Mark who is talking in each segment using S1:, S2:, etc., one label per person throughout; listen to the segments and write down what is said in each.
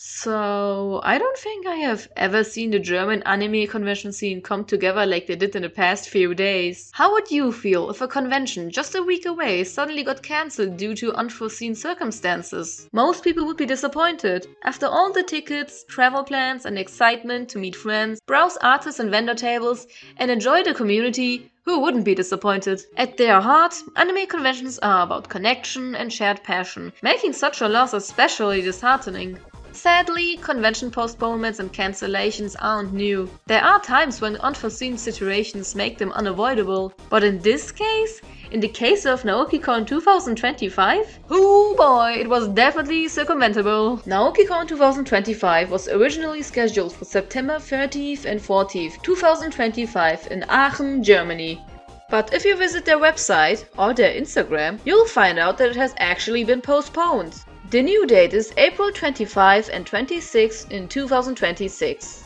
S1: So, I don't think I have ever seen the German anime convention scene come together like they did in the past few days. How would you feel if a convention just a week away suddenly got cancelled due to unforeseen circumstances? Most people would be disappointed. After all the tickets, travel plans, and excitement to meet friends, browse artists and vendor tables, and enjoy the community, who wouldn't be disappointed? At their heart, anime conventions are about connection and shared passion, making such a loss especially disheartening. Sadly, convention postponements and cancellations aren't new. There are times when unforeseen situations make them unavoidable. But in this case, in the case of Naoki Con 2025? Oh boy, it was definitely circumventable. Naoki Con 2025 was originally scheduled for September 30th and 14th, 2025 in Aachen, Germany. But if you visit their website or their Instagram, you'll find out that it has actually been postponed. The new date is April 25 and 26 in 2026.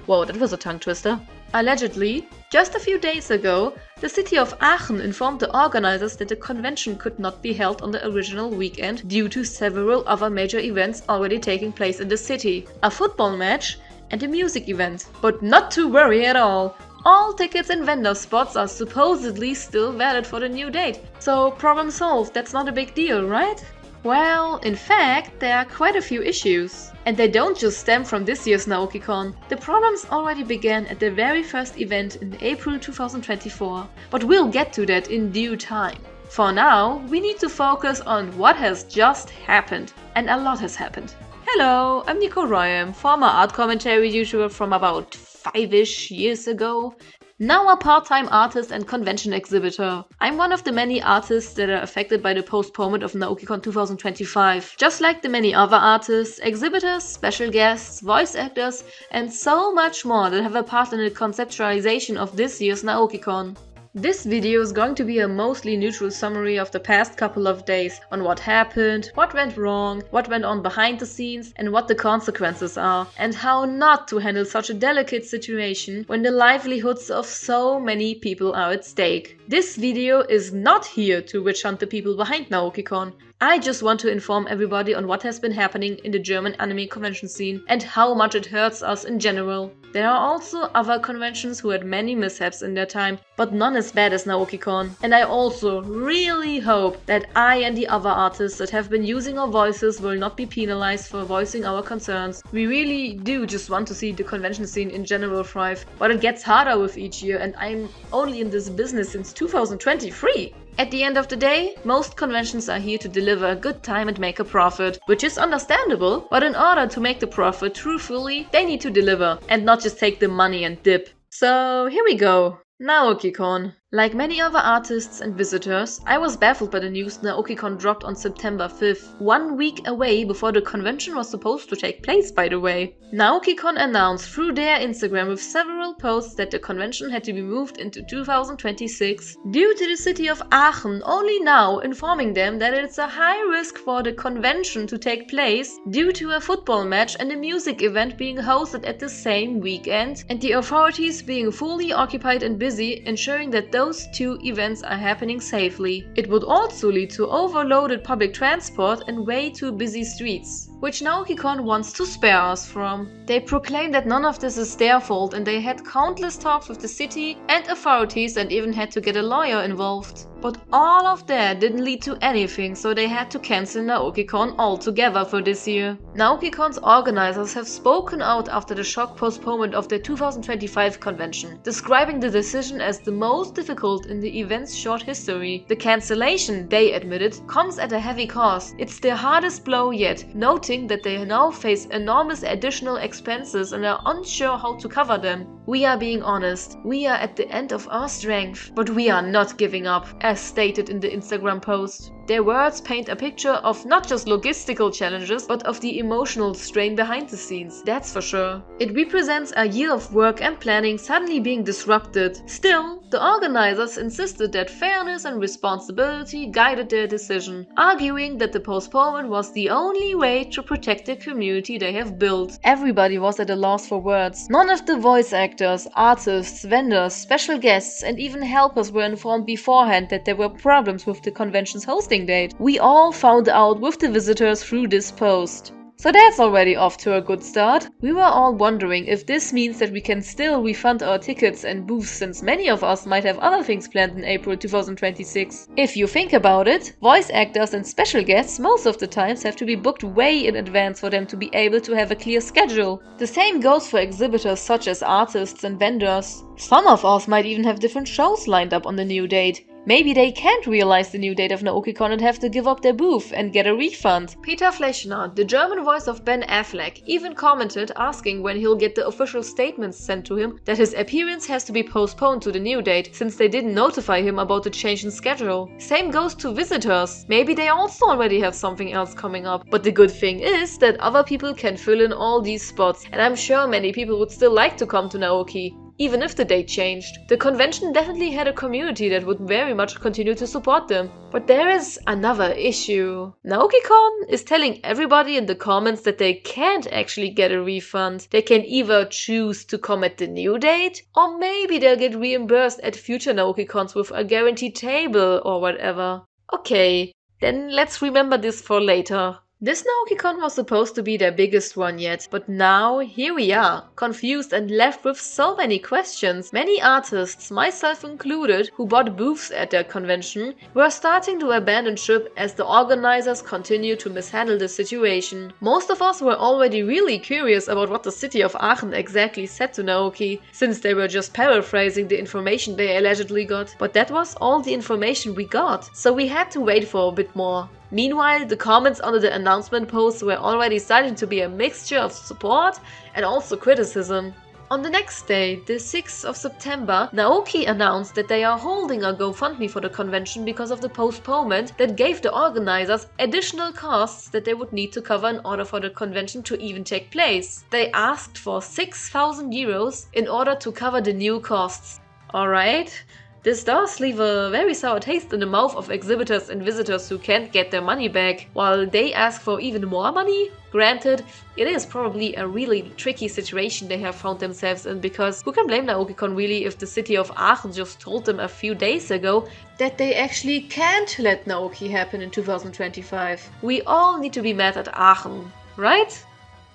S1: Whoa, that was a tongue twister. Allegedly, just a few days ago, the city of Aachen informed the organizers that the convention could not be held on the original weekend due to several other major events already taking place in the city. A football match and a music event. But not to worry at all. All tickets and vendor spots are supposedly still valid for the new date. So problem solved, that's not a big deal, right? Well, in fact, there are quite a few issues. And they don't just stem from this year's Naoki Con. The problems already began at the very first event in April 2024. But we'll get to that in due time. For now, we need to focus on what has just happened. And a lot has happened. Hello, I'm Nico Royam, former art commentary YouTuber from about 5-ish years ago. Now a part-time artist and convention exhibitor. I'm one of the many artists that are affected by the postponement of NaokiCon 2025. Just like the many other artists, exhibitors, special guests, voice actors, and so much more that have a part in the conceptualization of this year's NaokiCon. This video is going to be a mostly neutral summary of the past couple of days on what happened, what went wrong, what went on behind the scenes, and what the consequences are, and how not to handle such a delicate situation when the livelihoods of so many people are at stake. This video is not here to witch hunt the people behind NaokiCon. I just want to inform everybody on what has been happening in the German anime convention scene and how much it hurts us in general. There are also other conventions who had many mishaps in their time, but none as bad as NaokiCon. And I also really hope that I and the other artists that have been using our voices will not be penalized for voicing our concerns. We really do just want to see the convention scene in general thrive, but it gets harder with each year and I'm only in this business since 2023. At the end of the day, most conventions are here to deliver a good time and make a profit, which is understandable, but in order to make the profit truthfully, they need to deliver and not just take the money and dip. So here we go. NaokiCon. Like many other artists and visitors, I was baffled by the news NaokiCon dropped on September 5th, 1 week away before the convention was supposed to take place, by the way. NaokiCon announced through their Instagram with several posts that the convention had to be moved into 2026 due to the city of Aachen only now informing them that it's a high risk for the convention to take place due to a football match and a music event being hosted at the same weekend, and the authorities being fully occupied and busy ensuring that those two events are happening safely. It would also lead to overloaded public transport and way too busy streets, which NaokiCon wants to spare us from. They proclaim that none of this is their fault and they had countless talks with the city and authorities and even had to get a lawyer involved. But all of that didn't lead to anything, so they had to cancel NaokiCon altogether for this year. NaokiCon's organizers have spoken out after the shock postponement of their 2025 convention, describing the decision as the most difficult in the event's short history. The cancellation, they admitted, comes at a heavy cost. It's their hardest blow yet, noting that they now face enormous additional expenses and are unsure how to cover them. We are being honest, we are at the end of our strength, but we are not giving up, as stated in the Instagram post. Their words paint a picture of not just logistical challenges, but of the emotional strain behind the scenes, that's for sure. It represents a year of work and planning suddenly being disrupted. Still, the organizers insisted that fairness and responsibility guided their decision, arguing that the postponement was the only way to protect the community they have built. Everybody was at a loss for words. None of the voice actors, artists, vendors, special guests, and even helpers were informed beforehand that there were problems with the convention's hosting date. We all found out with the visitors through this post. So that's already off to a good start. We were all wondering if this means that we can still refund our tickets and booths, since many of us might have other things planned in April 2026. If you think about it, voice actors and special guests most of the times have to be booked way in advance for them to be able to have a clear schedule. The same goes for exhibitors such as artists and vendors. Some of us might even have different shows lined up on the new date. Maybe they can't realize the new date of Naoki Con and have to give up their booth and get a refund. Peter Fleschner, the German voice of Ben Affleck, even commented asking when he'll get the official statements sent to him that his appearance has to be postponed to the new date, since they didn't notify him about the change in schedule. Same goes to visitors. Maybe they also already have something else coming up. But the good thing is that other people can fill in all these spots, and I'm sure many people would still like to come to Naoki, even if the date changed. The convention definitely had a community that would very much continue to support them. But there is another issue. Naoki Con is telling everybody in the comments that they can't actually get a refund. They can either choose to come at the new date, or maybe they'll get reimbursed at future Naoki Cons with a guaranteed table or whatever. Okay, then let's remember this for later. This Naoki Con was supposed to be their biggest one yet, but now here we are, confused and left with so many questions. Many artists, myself included, who bought booths at their convention, were starting to abandon ship as the organizers continue to mishandle the situation. Most of us were already really curious about what the city of Aachen exactly said to Naoki, since they were just paraphrasing the information they allegedly got. But that was all the information we got, so we had to wait for a bit more. Meanwhile, the comments under the announcement posts were already starting to be a mixture of support and also criticism. On the next day, the 6th of September, Naoki announced that they are holding a GoFundMe for the convention because of the postponement that gave the organizers additional costs that they would need to cover in order for the convention to even take place. They asked for 6,000 euros in order to cover the new costs. Alright. This does leave a very sour taste in the mouth of exhibitors and visitors who can't get their money back, while they ask for even more money? Granted, it is probably a really tricky situation they have found themselves in, because who can blame Naoki Con really if the city of Aachen just told them a few days ago that they actually can't let Naoki happen in 2025. We all need to be mad at Aachen, right?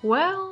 S1: Well,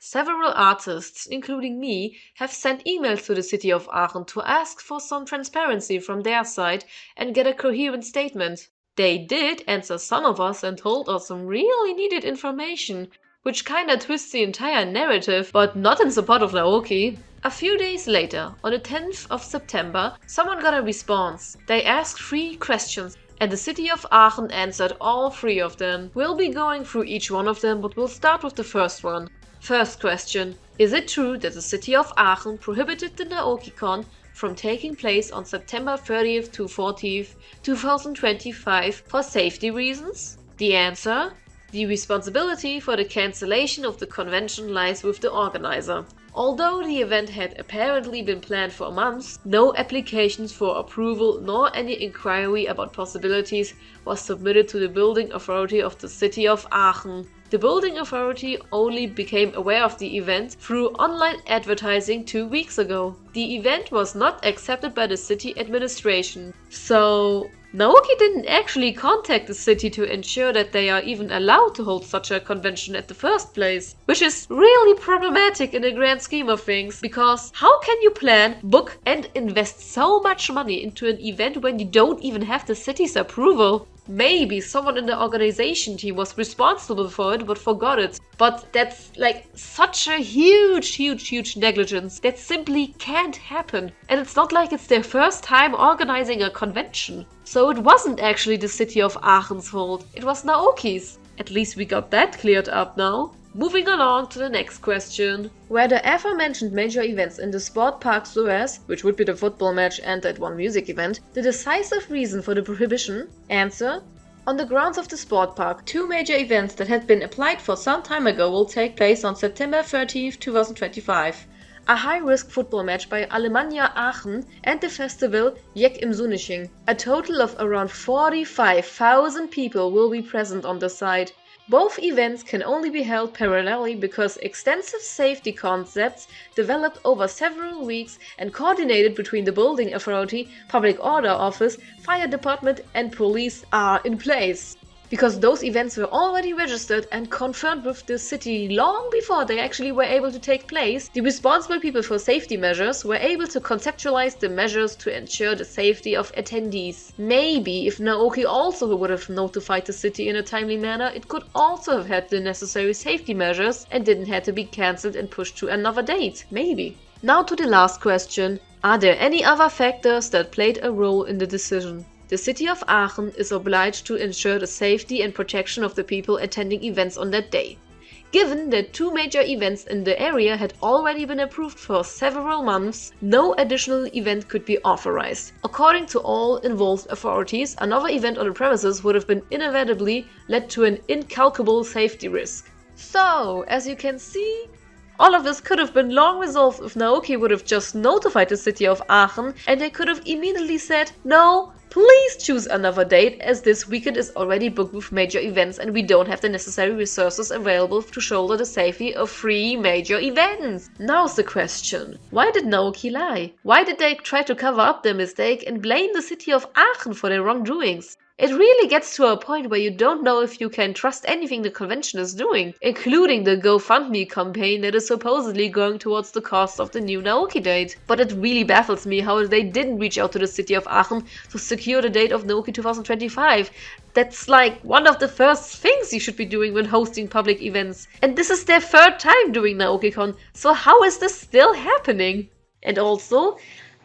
S1: several artists, including me, have sent emails to the city of Aachen to ask for some transparency from their side and get a coherent statement. They did answer some of us and told us some really needed information, which kinda twists the entire narrative, but not in support of Naoki. A few days later, on the 10th of September, someone got a response. They asked 3 questions, and the city of Aachen answered all 3 of them. We'll be going through each one of them, but we'll start with the first one. First question. Is it true that the city of Aachen prohibited the Naoki Con from taking place on September 30th to 40th, 2025 for safety reasons? The answer: the responsibility for the cancellation of the convention lies with the organizer. Although the event had apparently been planned for months, no applications for approval nor any inquiry about possibilities was submitted to the building authority of the city of Aachen. The building authority only became aware of the event through online advertising 2 weeks ago. The event was not accepted by the city administration. So Naoki didn't actually contact the city to ensure that they are even allowed to hold such a convention at the first place. Which is really problematic in the grand scheme of things, because how can you plan, book and invest so much money into an event when you don't even have the city's approval? Maybe someone in the organization team was responsible for it but forgot it. But that's like such a huge negligence that simply can't happen. And it's not like it's their first time organizing a convention. So it wasn't actually the city of Aachen's fault, it was Naoki's. At least we got that cleared up now. Moving along to the next question. Were the aforementioned major events in the Sport Park Suez, which would be the football match and that one music event, the decisive reason for the prohibition? Answer: on the grounds of the Sport Park, 2 major events that had been applied for some time ago will take place on September 30th, 2025. A high-risk football match by Alemannia Aachen and the festival Jeck im Sonnenschein. A total of around 45,000 people will be present on the site. Both events can only be held parallelly because extensive safety concepts developed over several weeks and coordinated between the building authority, public order office, fire department and police are in place. because those events were already registered and confirmed with the city long before they actually were able to take place. The responsible people for safety measures were able to conceptualize the measures to ensure the safety of attendees. Maybe if Naoki also would have notified the city in a timely manner, it could also have had the necessary safety measures and didn't have to be cancelled and pushed to another date. Maybe. Now to the last question. Are there any other factors that played a role in the decision? The city of Aachen is obliged to ensure the safety and protection of the people attending events on that day. Given that 2 major events in the area had already been approved for several months, no additional event could be authorized. According to all involved authorities, another event on the premises would have been inevitably led to an incalculable safety risk. So, as you can see, all of this could have been long resolved if Naoki would have just notified the city of Aachen and they could have immediately said, no, please choose another date as this weekend is already booked with major events and we don't have the necessary resources available to shoulder the safety of 3 major events. Now's the question. Why did Naoki lie? Why did they try to cover up their mistake and blame the city of Aachen for their wrongdoings? It really gets to a point where you don't know if you can trust anything the convention is doing, including the GoFundMe campaign that is supposedly going towards the cost of the new Naoki date. But it really baffles me how they didn't reach out to the city of Aachen to secure the date of Naoki 2025. That's like one of the first things you should be doing when hosting public events. And this is their 3rd time doing Naoki Con, so how is this still happening? And also,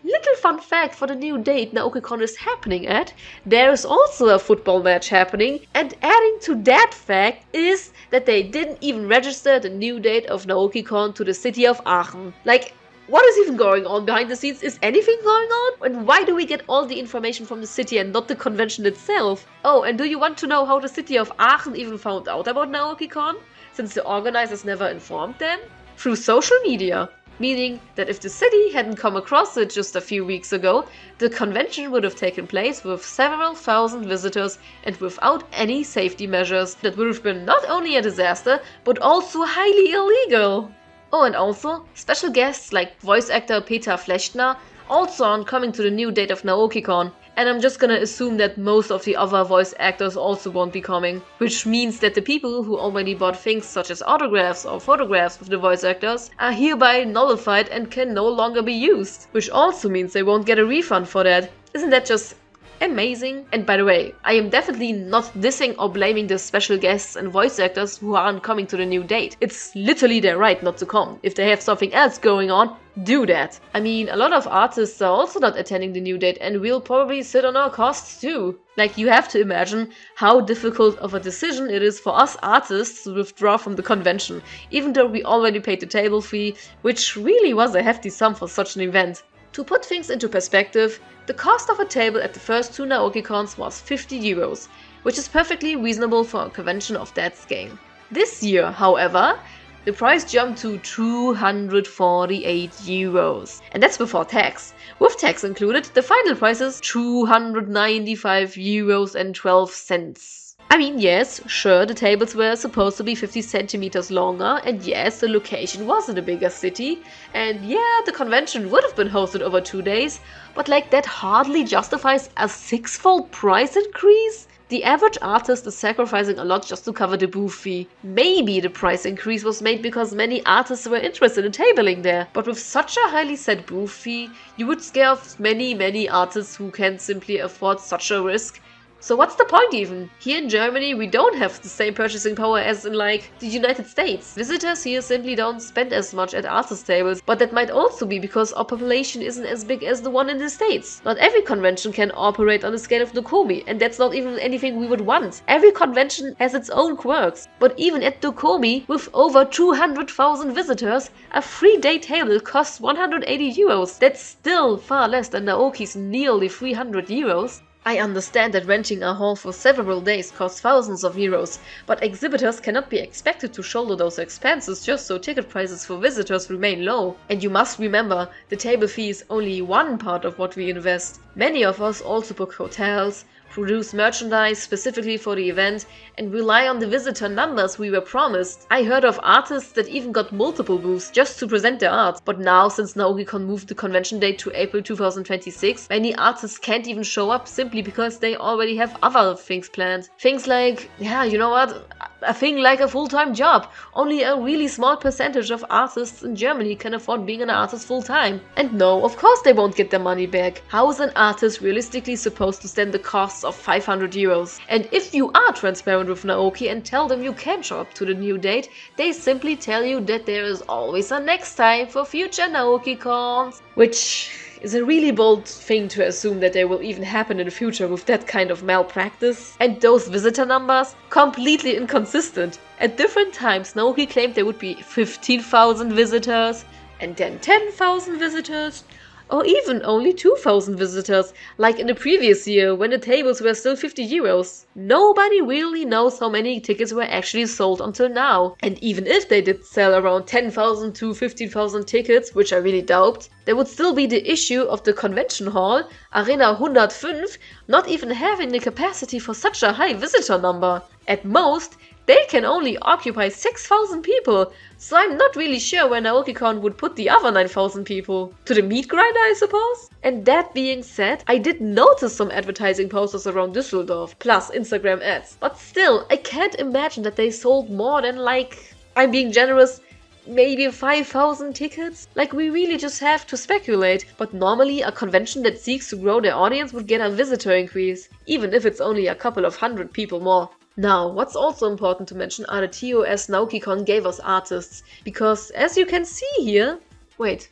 S1: little fun fact for the new date Naoki Con is happening at, there is also a football match happening, and adding to that fact is that they didn't even register the new date of Naoki Con to the city of Aachen. Like, what is even going on behind the scenes? Is anything going on? And why do we get all the information from the city and not the convention itself? Oh, and do you want to know how the city of Aachen even found out about Naoki Con? Since the organizers never informed them? Through social media. Meaning that if the city hadn't come across it just a few weeks ago, the convention would have taken place with several thousand visitors and without any safety measures. That would have been not only a disaster, but also highly illegal. Oh, and also, special guests like voice actor Peter Flechtner also aren't coming to the new date of Naoki Con. And I'm just gonna assume that most of the other voice actors also won't be coming. Which means that the people who already bought things such as autographs or photographs with the voice actors are hereby nullified and can no longer be used. Which also means they won't get a refund for that. Isn't that just amazing? And by the way, I am definitely not dissing or blaming the special guests and voice actors who aren't coming to the new date. It's literally their right not to come. If they have something else going on, do that. I mean, a lot of artists are also not attending the new date and will probably sit on our costs too. Like, you have to imagine how difficult of a decision it is for us artists to withdraw from the convention, even though we already paid the table fee, which really was a hefty sum for such an event. To put things into perspective, the cost of a table at the first 2 Naoki Cons was 50 euros, which is perfectly reasonable for a convention of that scale. This year, however, the price jumped to 248 euros. And that's before tax. With tax included, the final price is 295 euros and 12 cents. I mean, yes, sure, the tables were supposed to be 50 centimeters longer, and yes, the location was in a bigger city, and yeah, the convention would have been hosted over 2 days, but like, that hardly justifies a 6-fold price increase? The average artist is sacrificing a lot just to cover the booth fee. Maybe the price increase was made because many artists were interested in tabling there, but with such a highly set booth fee, you would scare off many artists who can't simply afford such a risk. So what's the point even? Here in Germany we don't have the same purchasing power as in like the United States. Visitors here simply don't spend as much at artist tables, but that might also be because our population isn't as big as the one in the States. Not every convention can operate on the scale of Dokomi, and that's not even anything we would want. Every convention has its own quirks, but even at Dokomi, with over 200,000 visitors, a 3-day table costs 180 euros. That's still far less than Naoki's nearly 300 euros. I understand that renting a hall for several days costs thousands of euros, but exhibitors cannot be expected to shoulder those expenses just so ticket prices for visitors remain low. And you must remember, the table fee is only one part of what we invest. Many of us also book hotels, produce merchandise specifically for the event, and rely on the visitor numbers we were promised. I heard of artists that even got multiple booths just to present their art. But now, since Naoki Con moved the convention date to April 2026, many artists can't even show up simply because they already have other things planned. Things like, yeah, you know what? A thing like a full-time job. Only a really small percentage of artists in Germany can afford being an artist full-time. And no, of course they won't get their money back. How is an artist realistically supposed to stand the costs of 500 euros? And if you are transparent with Naoki and tell them you can show up to the new date, they simply tell you that there is always a next time for future Naoki Cons. Which is a really bold thing to assume that they will even happen in the future with that kind of malpractice. And those visitor numbers? Completely inconsistent. At different times, Naoki claimed there would be 15,000 visitors, and then 10,000 visitors, or even only 2,000 visitors, like in the previous year when the tables were still 50 euros. Nobody really knows how many tickets were actually sold until now. And even if they did sell around 10,000 to 15,000 tickets, which I really doubt, there would still be the issue of the convention hall, Arena 105, not even having the capacity for such a high visitor number. At most, they can only occupy 6,000 people, so I'm not really sure where NaokiCon would put the other 9,000 people. To the meat grinder, I suppose? And that being said, I did notice some advertising posters around Düsseldorf, plus Instagram ads. But still, I can't imagine that they sold more than, like, I'm being generous, maybe 5,000 tickets? Like, we really just have to speculate. But normally, a convention that seeks to grow their audience would get a visitor increase, even if it's only a couple of hundred people more. Now, what's also important to mention are the TOS NaokiCon gave us artists, because as you can see here, wait,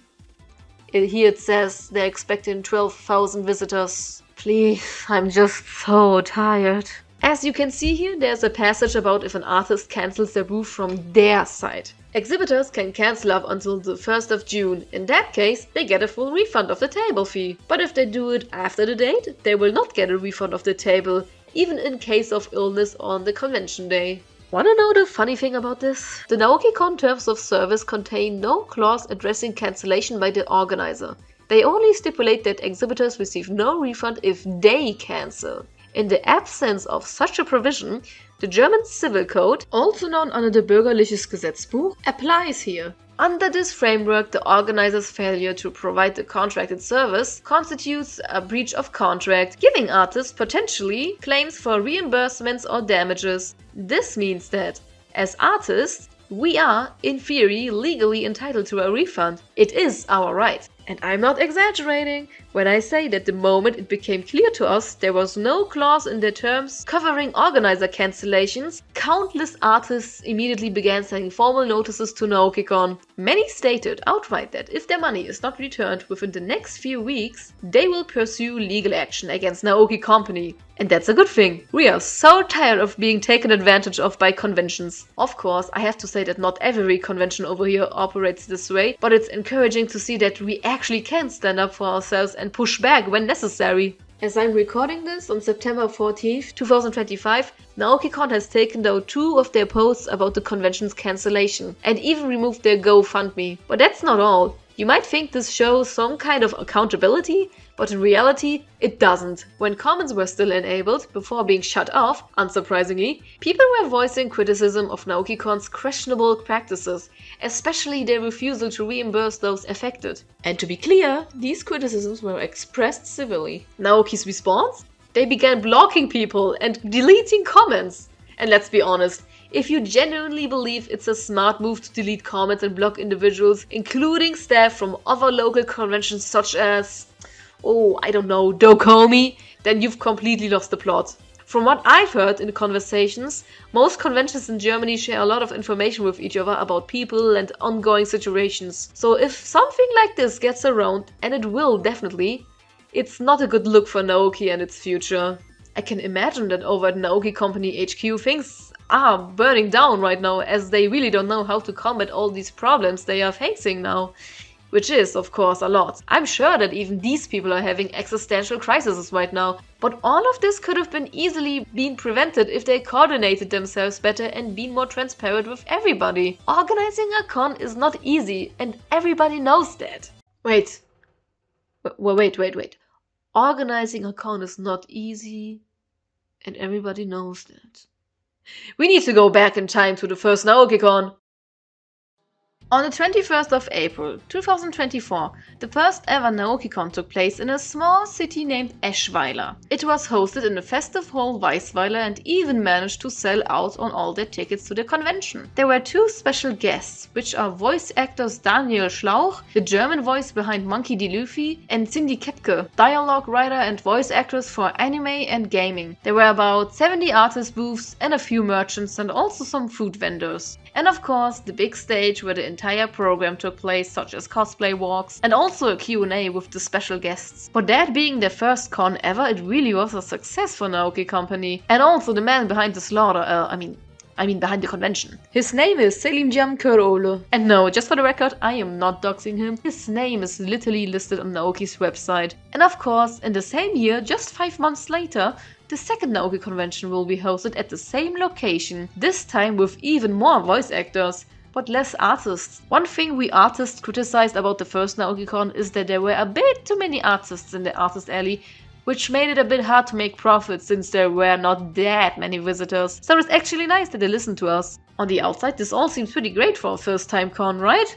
S1: here it says they're expecting 12,000 visitors. Please, I'm just so tired. As you can see here, there's a passage about if an artist cancels their booth from their side. Exhibitors can cancel up until the 1st of June. In that case, they get a full refund of the table fee. But if they do it after the date, they will not get a refund of the table, even in case of illness on the convention day. Wanna know the funny thing about this? The NaokiCon terms of service contain no clause addressing cancellation by the organizer. They only stipulate that exhibitors receive no refund if they cancel. In the absence of such a provision, the German Civil Code, also known under the Bürgerliches Gesetzbuch, applies here. Under this framework, the organizer's failure to provide the contracted service constitutes a breach of contract, giving artists potentially claims for reimbursements or damages. This means that, as artists, we are, in theory, legally entitled to a refund. It is our right. And I'm not exaggerating when I say that the moment it became clear to us there was no clause in their terms covering organizer cancellations, countless artists immediately began sending formal notices to NaokiCon. Many stated outright that if their money is not returned within the next few weeks, they will pursue legal action against Naoki Company. And that's a good thing. We are so tired of being taken advantage of by conventions. Of course, I have to say that not every convention over here operates this way, but it's encouraging to see that we actually can stand up for ourselves and push back when necessary. As I'm recording this on September 14th, 2025, NaokiCon has taken down 2 of their posts about the convention's cancellation and even removed their GoFundMe. But that's not all. You might think this shows some kind of accountability, but in reality, it doesn't. When comments were still enabled, before being shut off, unsurprisingly, people were voicing criticism of NaokiCon's questionable practices, especially their refusal to reimburse those affected. And to be clear, these criticisms were expressed civilly. Naoki's response? They began blocking people and deleting comments. And let's be honest, if you genuinely believe it's a smart move to delete comments and block individuals, including staff from other local conventions such as, I don't know, Dokomi, then you've completely lost the plot. From what I've heard in conversations, most conventions in Germany share a lot of information with each other about people and ongoing situations. So if something like this gets around, and it will definitely, it's not a good look for Naoki and its future. I can imagine that over at Naoki Company HQ things are burning down right now, as they really don't know how to combat all these problems they are facing now. Which is, of course, a lot. I'm sure that even these people are having existential crises right now. But all of this could have been easily been prevented if they coordinated themselves better and been more transparent with everybody. Organizing a con is not easy, and everybody knows that. Wait. Organizing a con is not easy. And everybody knows that. We need to go back in time to the first Naoki Con. On the 21st of April 2024, the first ever Naoki Con took place in a small city named Eschweiler. It was hosted in the festive hall Weisweiler and even managed to sell out on all their tickets to the convention. There were two special guests, which are voice actors Daniel Schlauch, the German voice behind Monkey D. Luffy, and Cindy Kepke, dialogue writer and voice actress for anime and gaming. There were about 70 artist booths and a few merchants and also some food vendors. And of course, the big stage where the entire program took place, such as cosplay walks and also a Q&A with the special guests. For that being their first con ever, it really was a success for Naoki Company. And also the man behind the slaughter, behind the convention. His name is Selim Jam Körole. And no, just for the record, I am not doxing him. His name is literally listed on Naoki's website. And of course, in the same year, just 5 months later, the second Naoki convention will be hosted at the same location, this time with even more voice actors, but less artists. One thing we artists criticized about the first Naoki Con is that there were a bit too many artists in the artist alley, which made it a bit hard to make profits since there were not that many visitors. So it's actually nice that they listened to us. On the outside, this all seems pretty great for a first time con, right?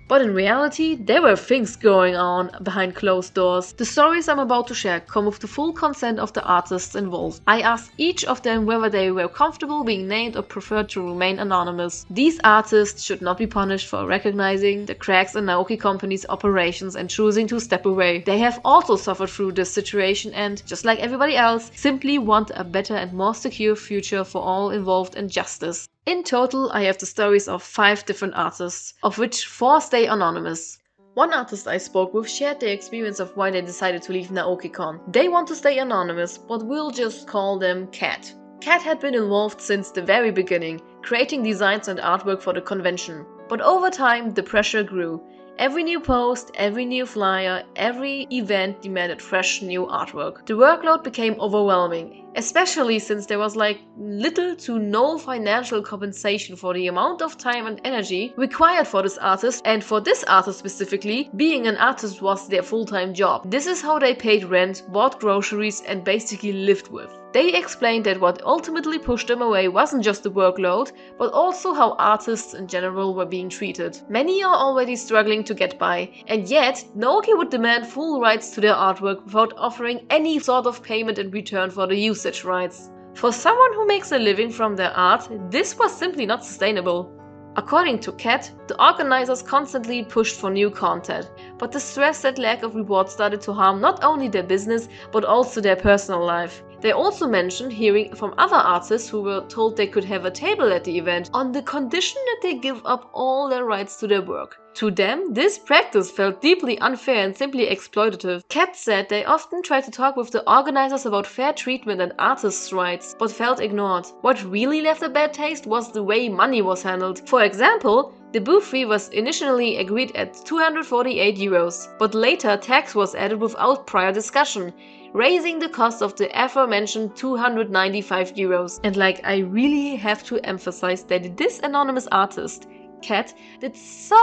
S1: But in reality, there were things going on behind closed doors. The stories I'm about to share come with the full consent of the artists involved. I asked each of them whether they were comfortable being named or preferred to remain anonymous. These artists should not be punished for recognizing the cracks in Naoki Company's operations and choosing to step away. They have also suffered through this situation and, just like everybody else, simply want a better and more secure future for all involved in justice. In total, I have the stories of 5 different artists, of which 4 stay anonymous. One artist I spoke with shared their experience of why they decided to leave Naoki Con. They want to stay anonymous, but we'll just call them Cat. Cat had been involved since the very beginning, creating designs and artwork for the convention. But over time, the pressure grew. Every new post, every new flyer, every event demanded fresh new artwork. The workload became overwhelming, especially since there was little to no financial compensation for the amount of time and energy required for this artist, and for this artist specifically, being an artist was their full-time job. This is how they paid rent, bought groceries and basically lived with. They explained that what ultimately pushed them away wasn't just the workload, but also how artists in general were being treated. Many are already struggling to get by, and yet Naoki would demand full rights to their artwork without offering any sort of payment in return for the usage rights. For someone who makes a living from their art, this was simply not sustainable. According to Kat, the organizers constantly pushed for new content, but the stress and lack of reward started to harm not only their business, but also their personal life. They also mentioned hearing from other artists who were told they could have a table at the event on the condition that they give up all their rights to their work. To them, this practice felt deeply unfair and simply exploitative. Kat said they often tried to talk with the organizers about fair treatment and artists' rights, but felt ignored. What really left a bad taste was the way money was handled. For example, the booth fee was initially agreed at €248, but later tax was added without prior discussion, raising the cost of the aforementioned €295. And I really have to emphasize that this anonymous artist, Kat, did so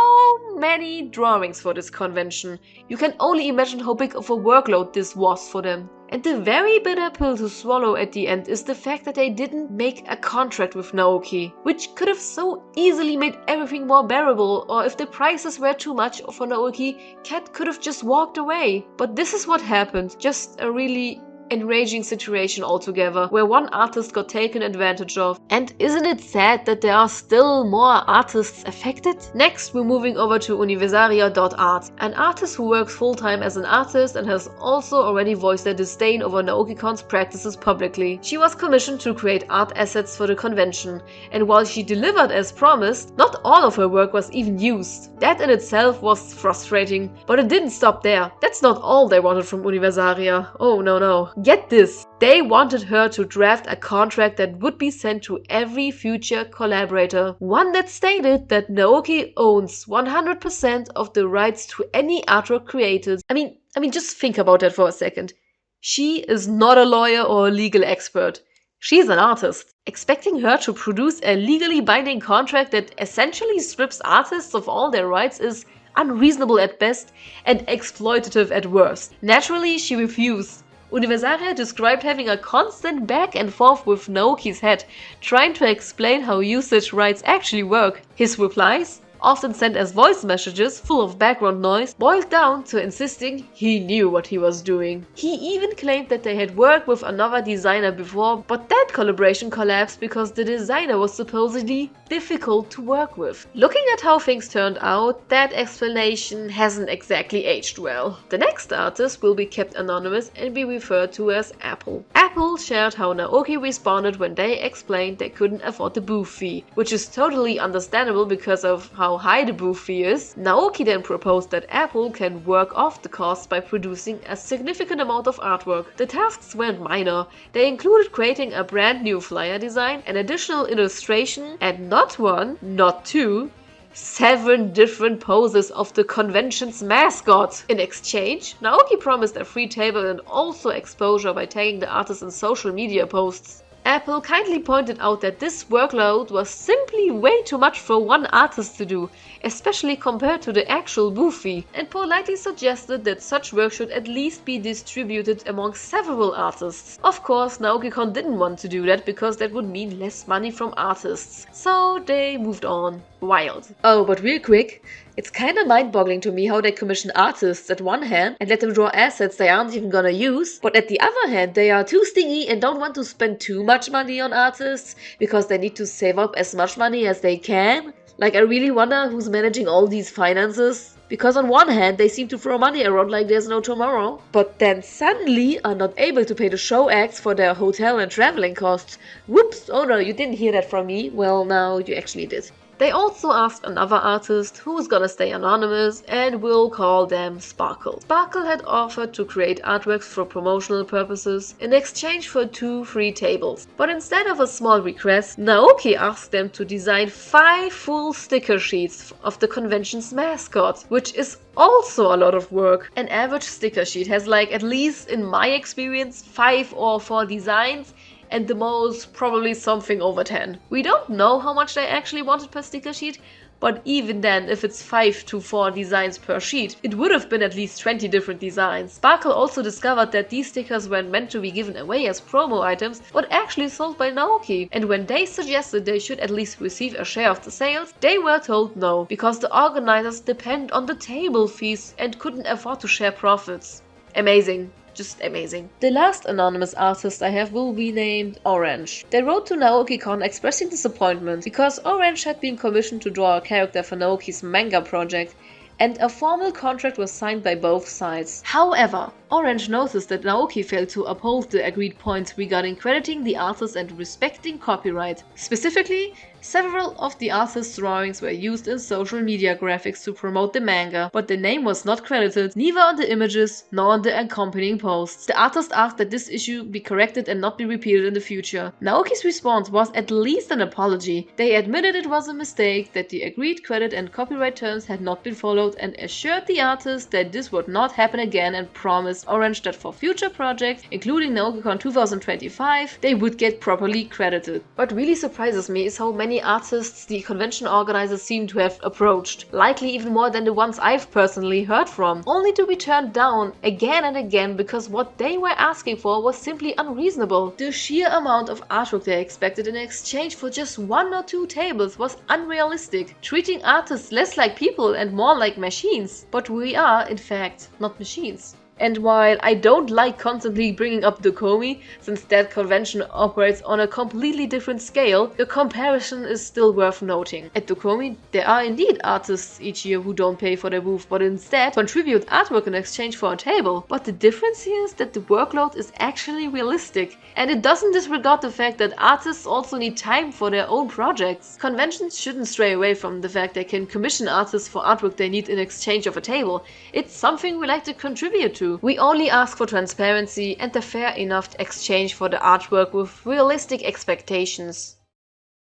S1: many drawings for this convention. You can only imagine how big of a workload this was for them. And the very bitter pill to swallow at the end is the fact that they didn't make a contract with Naoki, which could have so easily made everything more bearable, or if the prices were too much for Naoki, Kat could have just walked away. But this is what happened, just a really enraging situation altogether, where one artist got taken advantage of. And isn't it sad that there are still more artists affected? Next, we're moving over to Universaria.art, an artist who works full-time as an artist and has also already voiced their disdain over Naoki-con's practices publicly. She was commissioned to create art assets for the convention, and while she delivered as promised, not all of her work was even used. That in itself was frustrating, but it didn't stop there. That's not all they wanted from Universaria. Oh no. Get this, they wanted her to draft a contract that would be sent to every future collaborator. One that stated that Naoki owns 100% of the rights to any artwork created. I mean, just think about that for a second. She is not a lawyer or a legal expert. She's an artist. Expecting her to produce a legally binding contract that essentially strips artists of all their rights is unreasonable at best and exploitative at worst. Naturally, she refused. Universaria described having a constant back and forth with Naoki's head, trying to explain how usage rights actually work. His replies, often sent as voice messages full of background noise, boiled down to insisting he knew what he was doing. He even claimed that they had worked with another designer before, but that collaboration collapsed because the designer was supposedly difficult to work with. Looking at how things turned out, that explanation hasn't exactly aged well. The next artist will be kept anonymous and be referred to as Apple. Apple shared how Naoki responded when they explained they couldn't afford the booth fee, which is totally understandable because of how high the booth fee is. Naoki then proposed that Apple can work off the cost by producing a significant amount of artwork. The tasks weren't minor. They included creating a brand new flyer design, an additional illustration, and not one, not two, 7 different poses of the convention's mascot. In exchange, Naoki promised a free table and also exposure by tagging the artist in social media posts. Apple kindly pointed out that this workload was simply way too much for one artist to do, especially compared to the actual booth fee, and politely suggested that such work should at least be distributed among several artists. Of course, Naoki Con didn't want to do that because that would mean less money from artists, so they moved on. Wild. Oh, but real quick, it's kinda mind-boggling to me how they commission artists at one hand and let them draw assets they aren't even gonna use, but at the other hand they are too stingy and don't want to spend too much money on artists because they need to save up as much money as they can. Like, I really wonder who's managing all these finances. Because on one hand they seem to throw money around like there's no tomorrow, but then suddenly are not able to pay the show acts for their hotel and traveling costs. Whoops, oh no, you didn't hear that from me. Well, now you actually did. They also asked another artist who's gonna stay anonymous and we'll call them Sparkle. Sparkle had offered to create artworks for promotional purposes in exchange for 2 free tables. But instead of a small request, Naoki asked them to design 5 full sticker sheets of the convention's mascot, which is also a lot of work. An average sticker sheet has, like, at least in my experience, 5 or 4 designs, and the most probably something over 10. We don't know how much they actually wanted per sticker sheet, but even then, if it's 5 to 4 designs per sheet, it would have been at least 20 different designs. Sparkle also discovered that these stickers weren't meant to be given away as promo items, but actually sold by Naoki. And when they suggested they should at least receive a share of the sales, they were told no, because the organizers depend on the table fees and couldn't afford to share profits. Amazing. Just amazing. The last anonymous artist I have will be named Orange. They wrote to Naoki Con expressing disappointment because Orange had been commissioned to draw a character for Naoki's manga project, and a formal contract was signed by both sides. However, Orange noticed that Naoki failed to uphold the agreed points regarding crediting the artist and respecting copyright. Specifically, several of the artist's drawings were used in social media graphics to promote the manga, but the name was not credited, neither on the images nor on the accompanying posts. The artist asked that this issue be corrected and not be repeated in the future. Naoki's response was at least an apology. They admitted it was a mistake, that the agreed credit and copyright terms had not been followed, and assured the artist that this would not happen again, and promised Orange that for future projects, including Naoki Con 2025, they would get properly credited. What really surprises me is how many artists the convention organizers seem to have approached, likely even more than the ones I've personally heard from, only to be turned down again and again because what they were asking for was simply unreasonable. The sheer amount of artwork they expected in exchange for just 1 or 2 tables was unrealistic, treating artists less like people and more like machines. But we are, in fact, not machines. And while I don't like constantly bringing up Dokomi, since that convention operates on a completely different scale, the comparison is still worth noting. At Dokomi, there are indeed artists each year who don't pay for their booth, but instead contribute artwork in exchange for a table. But the difference here is that the workload is actually realistic, and it doesn't disregard the fact that artists also need time for their own projects. Conventions shouldn't stray away from the fact they can commission artists for artwork they need in exchange of a table. It's something we like to contribute to. We only ask for transparency and a fair enough exchange for the artwork with realistic expectations.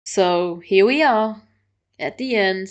S1: So here we are, at the end.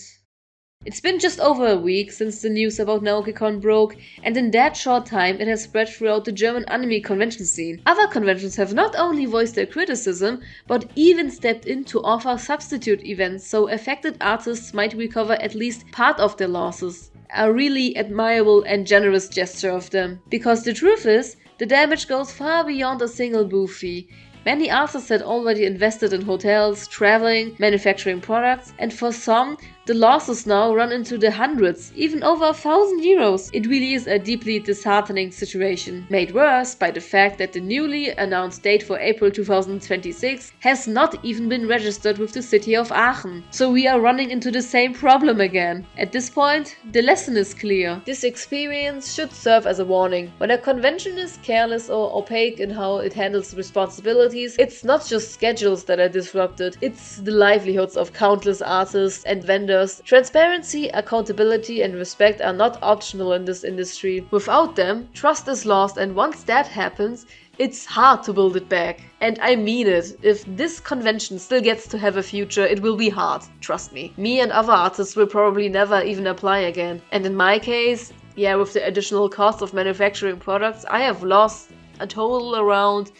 S1: It's been just over a week since the news about Naoki Con broke, and in that short time it has spread throughout the German anime convention scene. Other conventions have not only voiced their criticism, but even stepped in to offer substitute events so affected artists might recover at least part of their losses. A really admirable and generous gesture of them. Because the truth is, The damage goes far beyond a single booth fee. Many artists had already invested in hotels, traveling, manufacturing products, and for some, the losses now run into the hundreds, even over 1,000 euros. It really is a deeply disheartening situation, made worse by the fact that the newly announced date for April 2026 has not even been registered with the city of Aachen. So we are running into the same problem again. At this point, the lesson is clear. This experience should serve as a warning. When a convention is careless or opaque in how it handles responsibilities, it's not just schedules that are disrupted, it's the livelihoods of countless artists and vendors. Transparency, accountability, and respect are not optional in this industry. Without them, trust is lost, and once that happens, it's hard to build it back. And I mean it. If this convention still gets to have a future, it will be hard. Trust me. Me and other artists will probably never even apply again. And in my case, yeah, with the additional cost of manufacturing products, I have lost a total around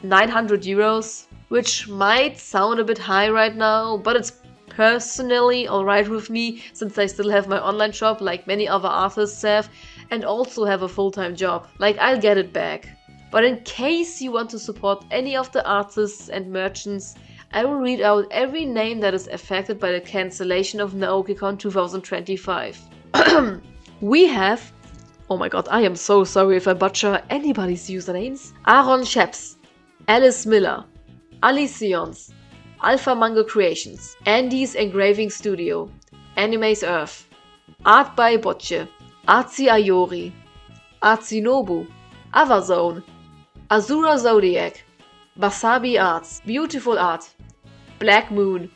S1: 900 euros, which might sound a bit high right now, but it's personally alright with me, since I still have my online shop like many other artists have, and also have a full-time job. Like, I'll get it back. But in case you want to support any of the artists and merchants, I will read out every name that is affected by the cancellation of Naoki Con 2025. We have, oh my god, I am so sorry if I butcher anybody's usernames. Aaron Sheps, Alice Miller, Alice Sions, Alpha Mango Creations, Andy's Engraving Studio, Anime's Earth, Art by Bocce, Artsy Ayori, Artsinobu, Avazone, Azura Zodiac, Wasabi Arts, Beautiful Art, Black Moon,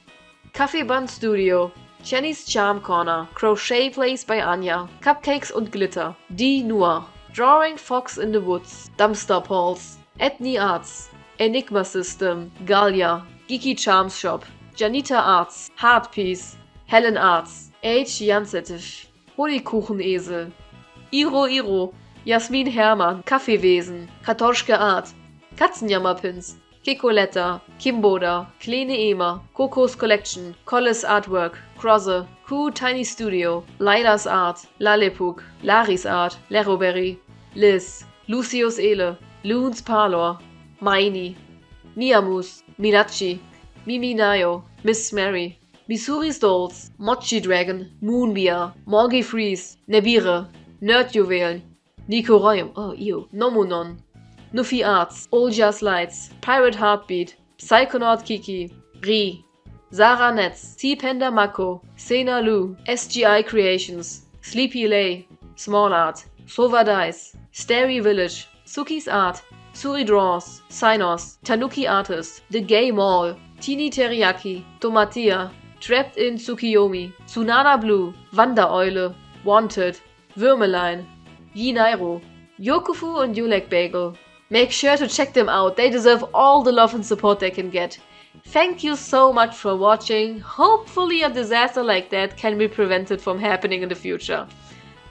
S1: Cafe Bun Studio, Jenny's Charm Corner, Crochet Place by Anya, Cupcakes und Glitter, D. Noir, Drawing Fox in the Woods, Dumpster Pauls, Ethnie Arts, Enigma System, Galia, Geeky Charms Shop, Janita Arts, Heart Piece, Helen Arts, H. Jansetiv, Honigkuchenesel, Iro, Jasmin Hermann, Kaffeewesen, Kartoschke Art, Katzenjammerpins, Kikoletta, Kimboda, Kleine Ema, Coco's Collection, Collis Artwork, Crosse, Q Tiny Studio, Lila's Art, Lallepuk, Laris Art, Leroberry, Liz, Lucius Ele, Loon's Parlor, Maini, Miamus, Minachi, Mimi Nayo, Miss Mary, Missouri's Dolls, Mochi Dragon, Moonbeer, Morgie Freeze, Nebire, Nerd Juwel, Nico Royum, oh ew, Nomunon, Nuffy Arts, Olja's Lights, Pirate Heartbeat, Psychonaut Kiki, Ri, Sarah Netz, T-Panda Mako, Sena Lu, SGI Creations, Sleepy Lay, Small Art, Sova Dice, Starry Village, Suki's Art, Suri Draws, Sinos, Tanuki Artist, The Gay Mall, Teeny Teriyaki, Tomatia, Trapped in Tsukiyomi, Tsunada Blue, Wandereule, Wanted, Würmelein, Yi Nairo, Yokufu und Yulek Bagel. Make sure to check them out, they deserve all the love and support they can get. Thank you so much for watching. Hopefully a disaster like that can be prevented from happening in the future.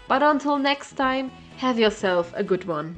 S1: But until next time, have yourself a good one.